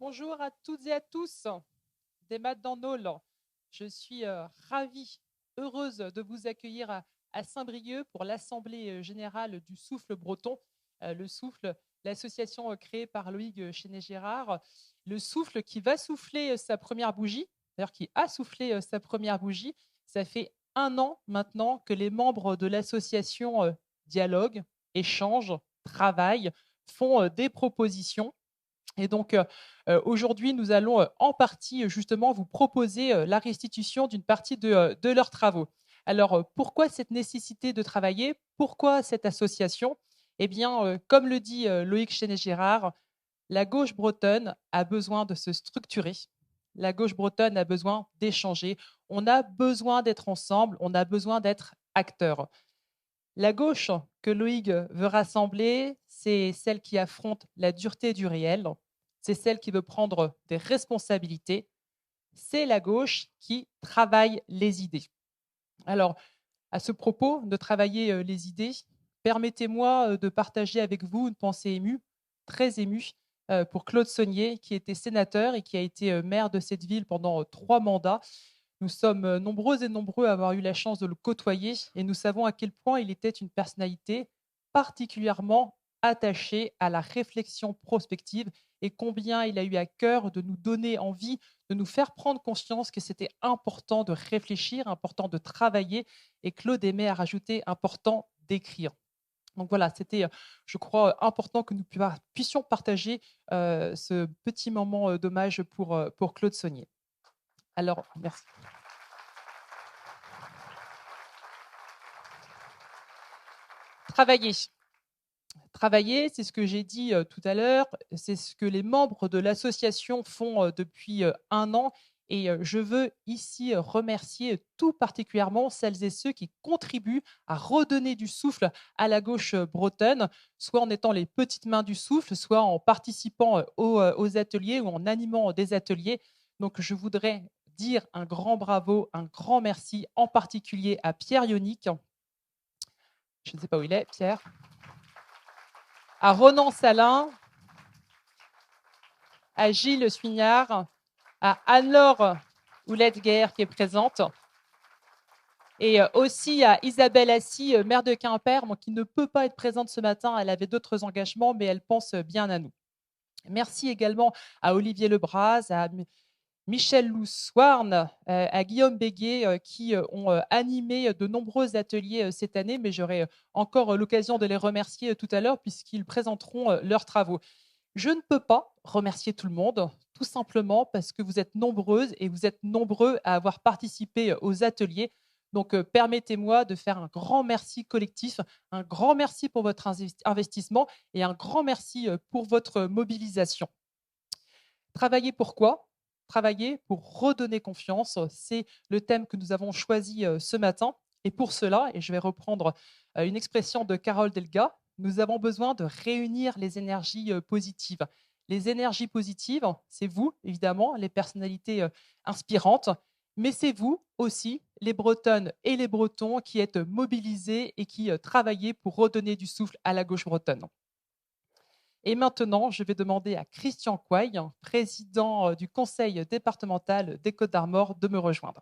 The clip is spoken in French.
Bonjour à toutes et à tous des Maths dans Nôle. Je suis ravie, heureuse de vous accueillir à Saint-Brieuc pour l'Assemblée générale du Souffle breton. Le Souffle, l'association créée par Loïc Chéné-Gérard. Le Souffle qui va souffler sa première bougie, d'ailleurs qui a soufflé sa première bougie. Ça fait 1 an maintenant que les membres de l'association dialoguent, échangent, travaillent, font des propositions. Et donc, aujourd'hui, nous allons en partie justement vous proposer la restitution d'une partie de leurs travaux. Alors, pourquoi cette nécessité de travailler? Pourquoi cette association? Eh bien, comme le dit Loïc Chéné-Gérard, la gauche bretonne a besoin de se structurer. La gauche bretonne a besoin d'échanger. On a besoin d'être ensemble. On a besoin d'être acteurs. La gauche que Loïc veut rassembler, c'est celle qui affronte la dureté du réel, c'est celle qui veut prendre des responsabilités, c'est la gauche qui travaille les idées. Alors, à ce propos de travailler les idées, permettez-moi de partager avec vous une pensée émue, très émue, pour Claude Saunier, qui était sénateur et qui a été maire de cette ville pendant 3 mandats. Nous sommes nombreux et nombreux à avoir eu la chance de le côtoyer et nous savons à quel point il était une personnalité particulièrement attachée à la réflexion prospective et combien il a eu à cœur de nous donner envie, de nous faire prendre conscience que c'était important de réfléchir, important de travailler, et Claude aimait à rajouter important d'écrire. Donc voilà, c'était, je crois, important que nous puissions partager ce petit moment d'hommage pour Claude Saunier. Alors, merci. Travailler. Travailler, c'est ce que j'ai dit tout à l'heure, c'est ce que les membres de l'association font depuis 1 an. Et je veux ici remercier tout particulièrement celles et ceux qui contribuent à redonner du souffle à la gauche bretonne, soit en étant les petites mains du souffle, soit en participant aux ateliers ou en animant des ateliers. Donc je voudrais dire un grand bravo, un grand merci, en particulier à Pierre Ionique. Je ne sais pas où il est, Pierre. À Ronan Salin, à Gilles Suignard, à Anne-Laure Houlette-Guerre qui est présente, et aussi à Isabelle Assy, maire de Quimper, qui ne peut pas être présente ce matin. Elle avait d'autres engagements, mais elle pense bien à nous. Merci également à Olivier Lebras, à Michel Loussoirne, à Guillaume Béguet, qui ont animé de nombreux ateliers cette année, mais j'aurai encore l'occasion de les remercier tout à l'heure puisqu'ils présenteront leurs travaux. Je ne peux pas remercier tout le monde, tout simplement parce que vous êtes nombreuses et vous êtes nombreux à avoir participé aux ateliers. Donc, permettez-moi de faire un grand merci collectif, un grand merci pour votre investissement et un grand merci pour votre mobilisation. Travailler pour quoi? Travailler pour redonner confiance. C'est le thème que nous avons choisi ce matin. Et pour cela, et je vais reprendre une expression de Carole Delga, nous avons besoin de réunir les énergies positives. Les énergies positives, c'est vous, évidemment, les personnalités inspirantes, mais c'est vous aussi, les Bretonnes et les Bretons, qui êtes mobilisés et qui travaillez pour redonner du souffle à la gauche bretonne. Et maintenant, je vais demander à Christian Couaille, président du conseil départemental des Côtes-d'Armor, de me rejoindre.